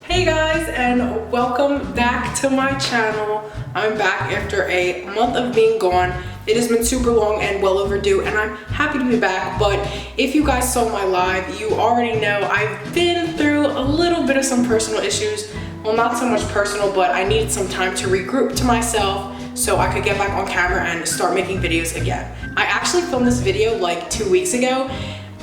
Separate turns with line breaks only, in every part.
Hey guys, and welcome back to my channel. I'm back after a month of being gone. It has been super long and well overdue, and I'm happy to be back. But if you guys saw my live, you already know I've been through a little bit of some personal issues. Well, not so much personal, but I needed some time to regroup to myself so I could get back on camera and start making videos again. I actually filmed this video like 2 weeks ago,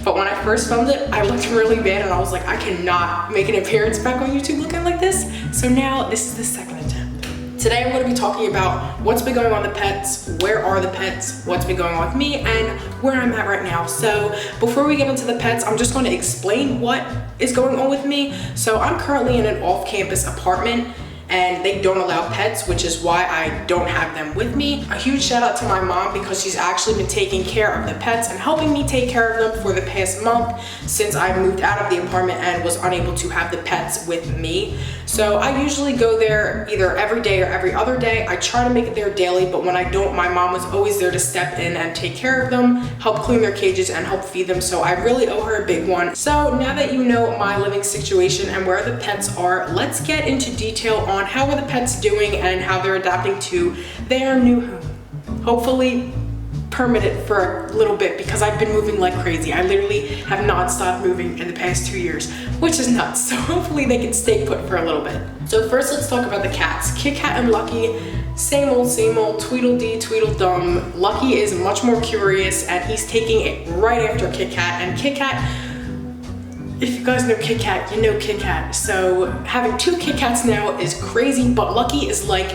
but when I first filmed it, I looked really bad and I was like, I cannot make an appearance back on YouTube looking like this. So now this is the second attempt. Today I'm going to be talking about what's been going on with the pets, where are the pets, what's been going on with me, and where I'm at right now. So before we get into the pets, I'm just going to explain what is going on with me. So I'm currently in an off-campus apartment, and they don't allow pets, which is why I don't have them with me. A huge shout out to my mom because she's actually been taking care of the pets and helping me take care of them for the past month since I moved out of the apartment and was unable to have the pets with me. So I usually go there either every day or every other day. I try to make it there daily, but when I don't, my mom was always there to step in and take care of them, help clean their cages, and help feed them. So I really owe her a big one. So now that you know my living situation and where the pets are, let's get into detail on how are the pets doing and how they're adapting to their new home. Hopefully permanent for a little bit because I've been moving like crazy. I literally have not stopped moving in the past 2 years, which is nuts. So hopefully they can stay put for a little bit. So first let's talk about the cats. Kit Kat and Lucky, same old, Tweedledee, Tweedledum. Lucky is much more curious and he's taking it right after Kit Kat. And Kit Kat, if you guys know Kit Kat, you know Kit Kat. So having 2 Kit Kats now is crazy, but Lucky is like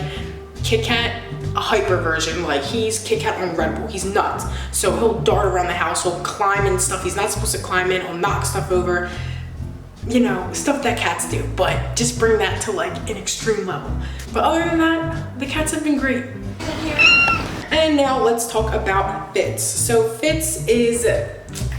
Kit Kat, a hyper version. Like he's Kit Kat on Red Bull. He's nuts. So he'll dart around the house, he'll climb and stuff he's not supposed to climb in, he'll knock stuff over. You know, stuff that cats do, but just bring that to like an extreme level. But other than that, the cats have been great. And now let's talk about Fitz. So Fitz is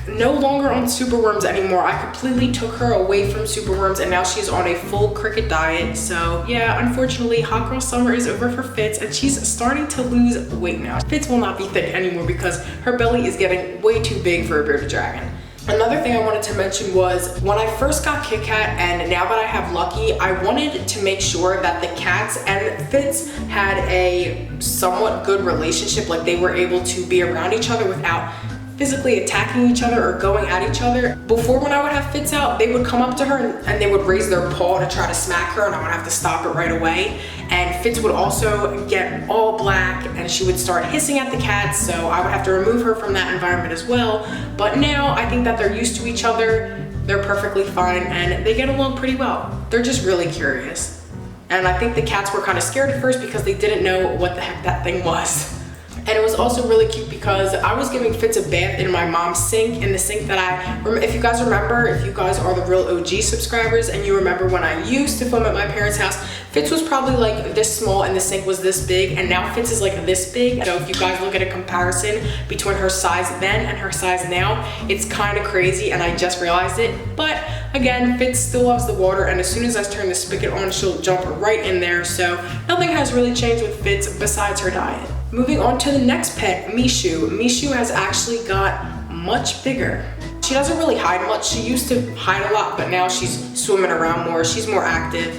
no longer on superworms anymore. I completely took her away from superworms and now she's on a full cricket diet. So yeah, unfortunately, hot girl summer is over for Fitz and she's starting to lose weight now. Fitz will not be thick anymore because her belly is getting way too big for a bearded dragon. Another thing I wanted to mention was when I first got Kit Kat and now that I have Lucky, I wanted to make sure that the cats and Fitz had a somewhat good relationship, like they were able to be around each other without physically attacking each other or going at each other. Before, when I would have Fitz out, they would come up to her and they would raise their paw to try to smack her and I would have to stop it right away. And Fitz would also get all black and she would start hissing at the cats, so I would have to remove her from that environment as well. But now I think that they're used to each other, they're perfectly fine, and they get along pretty well. They're just really curious. And I think the cats were kind of scared at first because they didn't know what the heck that thing was. And it was also really cute because I was giving Fitz a bath in my mom's sink, in the sink that if you guys remember, if you guys are the real OG subscribers and you remember when I used to film at my parents' house, Fitz was probably like this small and the sink was this big, and now Fitz is like this big. So if you guys look at a comparison between her size then and her size now, it's kind of crazy and I just realized it. But again, Fitz still loves the water and as soon as I turn the spigot on, she'll jump right in there. So nothing has really changed with Fitz besides her diet. Moving on to the next pet, Mishu. Mishu has actually got much bigger. She doesn't really hide much. She used to hide a lot, but now she's swimming around more. She's more active.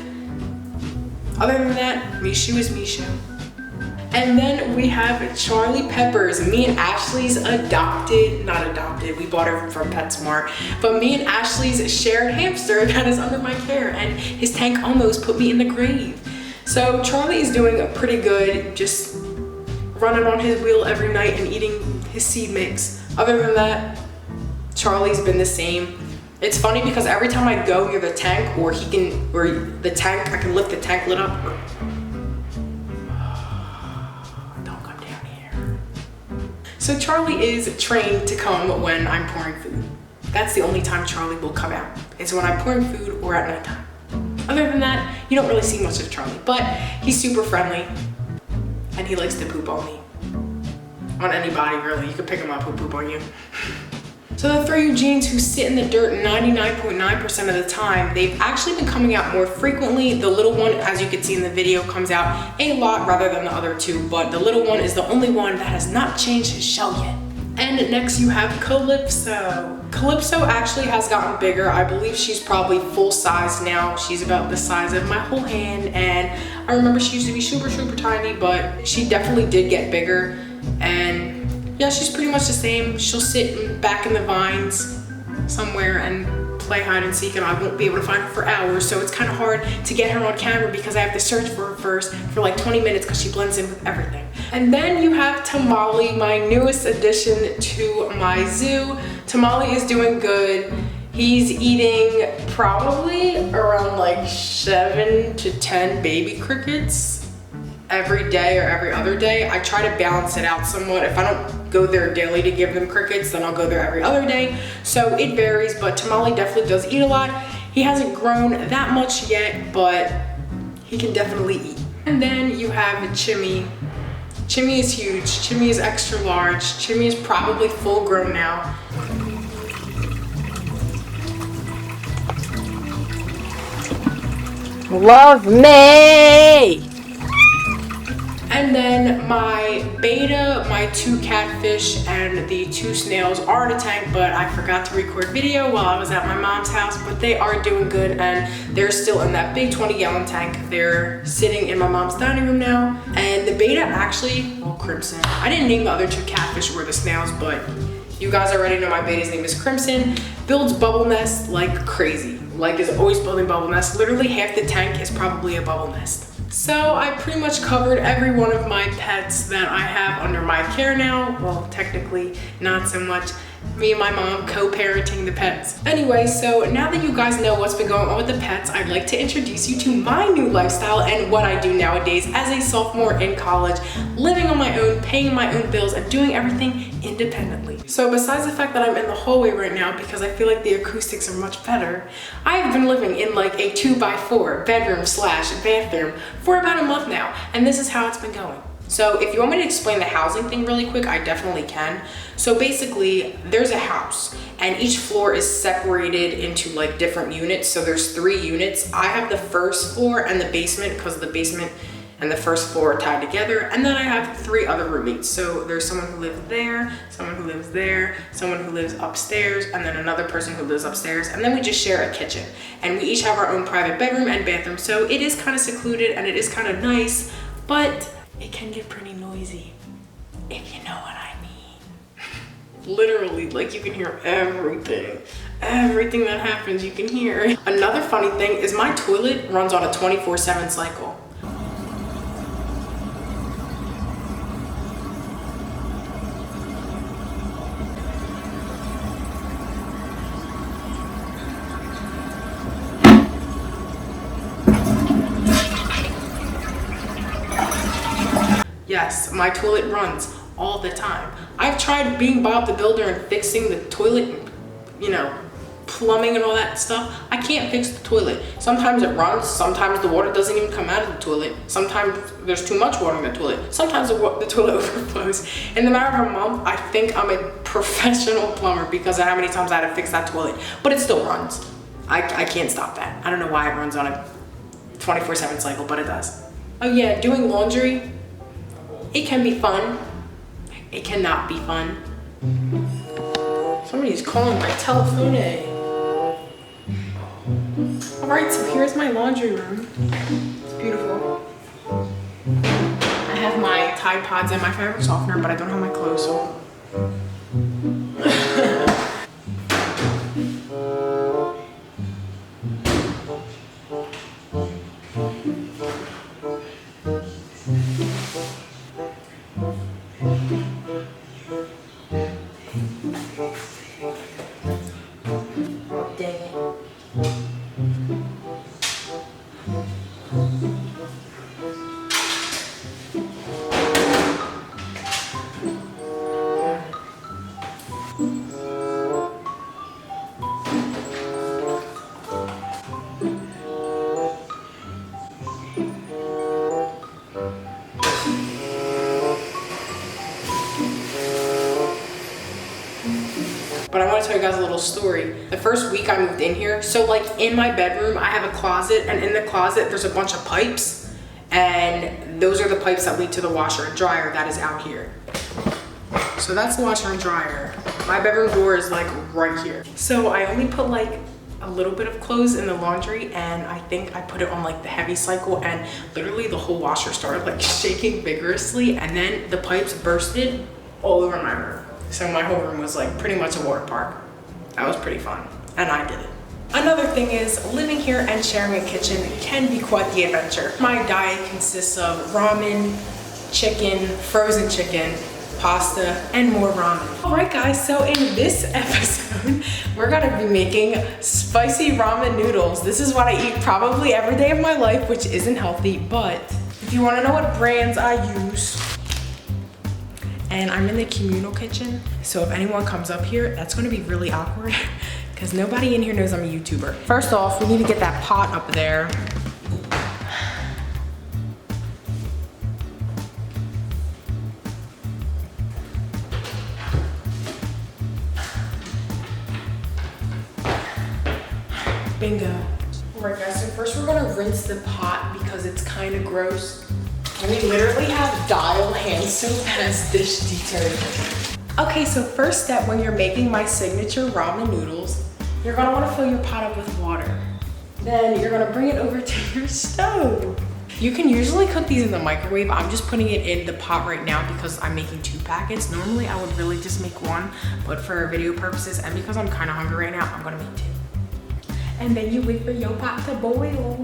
Other than that, Mishu is Mishu. And then we have Charlie Peppers, me and Ashley's not adopted, we bought her from PetSmart, but me and Ashley's shared hamster that is under my care, and his tank almost put me in the grave. So Charlie is doing pretty good, just running on his wheel every night and eating his seed mix. Other than that, Charlie's been the same. It's funny because every time I go near the tank I can lift the tank lid up. Don't come down here. So Charlie is trained to come when I'm pouring food. That's the only time Charlie will come out. It's when I'm pouring food or at nighttime. Other than that, you don't really see much of Charlie, but he's super friendly. And he likes to poop on me. On anybody, really. You could pick him up, he'll poop on you. So the 3 Eugenes who sit in the dirt 99.9% of the time, they've actually been coming out more frequently. The little one, as you can see in the video, comes out a lot rather than the other 2, but the little one is the only one that has not changed his shell yet. And next you have Calypso. Calypso actually has gotten bigger. I believe she's probably full size now. She's about the size of my whole hand, and I remember she used to be super tiny, but she definitely did get bigger. And yeah, she's pretty much the same. She'll sit back in the vines somewhere and play hide and seek, and I won't be able to find her for hours, so it's kind of hard to get her on camera because I have to search for her first for like 20 minutes because she blends in with everything. And then you have Tamale, my newest addition to my zoo. Tamale is doing good. He's eating probably around like 7 to 10 baby crickets every day or every other day. I try to balance it out somewhat. If I don't go there daily to give them crickets, then I'll go there every other day. So it varies, but Tamale definitely does eat a lot. He hasn't grown that much yet, but he can definitely eat. And then you have Chimmy. Chimmy is huge. Chimmy is extra large. Chimmy is probably full grown now.
Love me!
And then my beta, my 2 catfish, and the 2 snails are in a tank, but I forgot to record video while I was at my mom's house, but they are doing good, and they're still in that big 20-gallon tank. They're sitting in my mom's dining room now, and the beta actually, well, Crimson. I didn't name the other 2 catfish or the snails, but you guys already know my beta's name is Crimson. Builds bubble nests like crazy. Like, is always building bubble nests. Literally half the tank is probably a bubble nest. So I pretty much covered every one of my pets that I have under my care now. Well, technically not so much. Me and my mom co-parenting the pets. Anyway, so now that you guys know what's been going on with the pets, I'd like to introduce you to my new lifestyle and what I do nowadays as a sophomore in college, living on my own, paying my own bills, and doing everything independently. So besides the fact that I'm in the hallway right now because I feel like the acoustics are much better, I have been living in like a 2x4 bedroom / bathroom for about a month now, and this is how it's been going. So if you want me to explain the housing thing really quick, I definitely can. So basically, there's a house and each floor is separated into like different units. So there's 3 units. I have the first floor and the basement because the basement and the first floor are tied together. And then I have 3 other roommates. So there's someone who lives there, someone who lives there, someone who lives upstairs, and then another person who lives upstairs. And then we just share a kitchen. And we each have our own private bedroom and bathroom. So it is kind of secluded and it is kind of nice, but it can get pretty noisy, if you know what I mean. Literally, like you can hear everything. Everything that happens, you can hear. Another funny thing is my toilet runs on a 24/7 cycle. Yes, my toilet runs all the time. I've tried being Bob the Builder and fixing the toilet, you know, plumbing and all that stuff. I can't fix the toilet. Sometimes it runs, sometimes the water doesn't even come out of the toilet. Sometimes there's too much water in the toilet. Sometimes the toilet overflows. In the matter of a month, I think I'm a professional plumber because of how many times I had to fix that toilet. But it still runs. I can't stop that. I don't know why it runs on a 24/7 cycle, but it does. Oh yeah, doing laundry. It can be fun. It cannot be fun. Somebody's calling my telephone. All right, so here's my laundry room. It's beautiful. I have my Tide Pods and my fabric softener, but I don't have my clothes, so. But I want to tell you guys a little story. The first week I moved in here, so like in my bedroom, I have a closet, and in the closet, there's a bunch of pipes, and those are the pipes that lead to the washer and dryer that is out here. so that's the washer and dryer. My bedroom door is like right here. So I only put like a little bit of clothes in the laundry, and I think I put it on like the heavy cycle, and literally the whole washer started like shaking vigorously, and then the pipes bursted all over my room. So my whole room was like pretty much a water park. That was pretty fun, and I did it. Another thing is, living here and sharing a kitchen can be quite the adventure. My diet consists of ramen, chicken, frozen chicken, pasta, and more ramen. All right guys, so in this episode, we're gonna be making spicy ramen noodles. This is what I eat probably every day of my life, which isn't healthy, but if you wanna know what brands I use, and I'm in the communal kitchen, so if anyone comes up here, that's gonna be really awkward because nobody in here knows I'm a YouTuber. First off, we need to get that pot up there. Bingo. All right guys, so first we're gonna rinse the pot because it's kind of gross. And we literally have Dial hand soap as dish detergent. Okay, so first step when you're making my signature ramen noodles, you're gonna wanna fill your pot up with water. Then you're gonna bring it over to your stove. You can usually cook these in the microwave. I'm just putting it in the pot right now because I'm making 2 packets. Normally I would really just make 1, but for video purposes and because I'm kind of hungry right now, I'm gonna make 2. And then you wait for your pot to boil.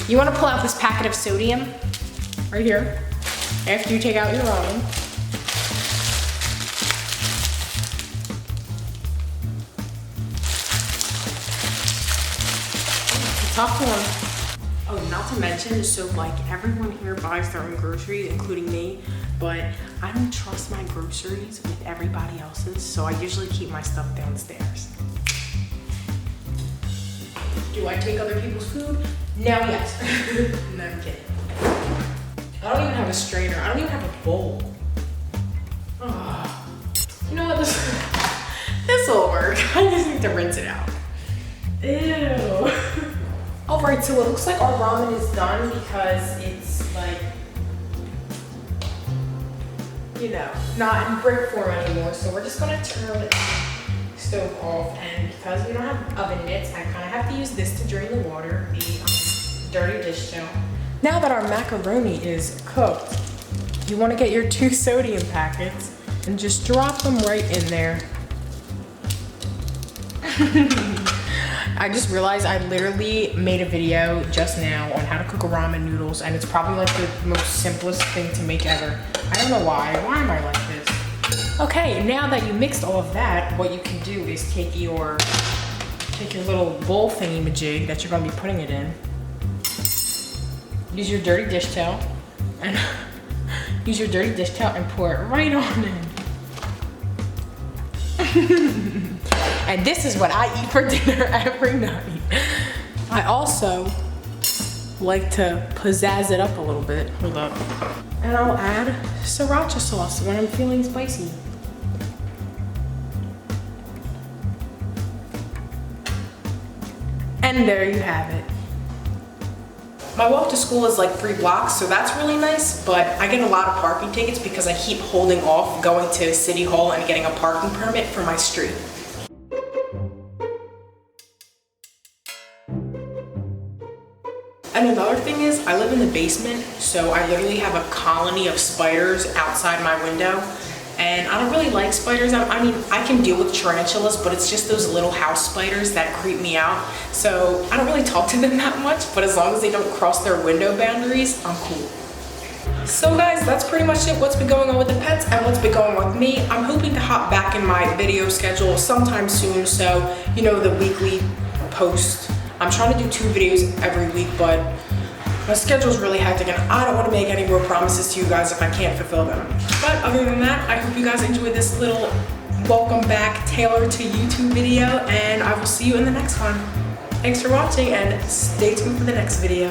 You want to pull out this packet of sodium right here after you take out your ramen. Tough one. Oh, not to mention, so like everyone here buys their own groceries, including me, but I don't trust my groceries with everybody else's, so I usually keep my stuff downstairs. Do I take other people's food? Now, yes. No, I'm kidding. I don't even have a strainer. I don't even have a bowl. Oh. You know what? This will work. I just need to rinse it out. Ew. All right, so it looks like our ramen is done because it's like, you know, not in brick form anymore. So we're just gonna turn the stove off, and because we don't have oven mitts, I kind of have to use this to drain the water, the dirty dish towel. Now that our macaroni is cooked, you want to get your 2 sodium packets and just drop them right in there. I just realized I literally made a video just now on how to cook ramen noodles, and it's probably like the most simplest thing to make ever. I don't know why. Why am I like this? Okay, now that you mixed all of that, what you can do is take your little bowl thingy-majig that you're gonna be putting it in. Use your dirty dish towel and pour it right on in. And this is what I eat for dinner every night. I also like to pizzazz it up a little bit. Hold up. And I'll add sriracha sauce when I'm feeling spicy. And there you have it. My walk to school is like 3 blocks, so that's really nice, but I get a lot of parking tickets because I keep holding off going to City Hall and getting a parking permit for my street. And another thing is, I live in the basement, so I literally have a colony of spiders outside my window. And I don't really like spiders. I mean, I can deal with tarantulas, but it's just those little house spiders that creep me out. So I don't really talk to them that much, but as long as they don't cross their window boundaries, I'm cool. So guys, that's pretty much it. What's been going on with the pets and what's been going on with me. I'm hoping to hop back in my video schedule sometime soon. So, you know, the weekly post. I'm trying to do 2 videos every week, but my schedule's really hectic and I don't want to make any more promises to you guys if I can't fulfill them. But other than that, I hope you guys enjoyed this little welcome back Taylor to YouTube video, and I will see you in the next one. Thanks for watching and stay tuned for the next video.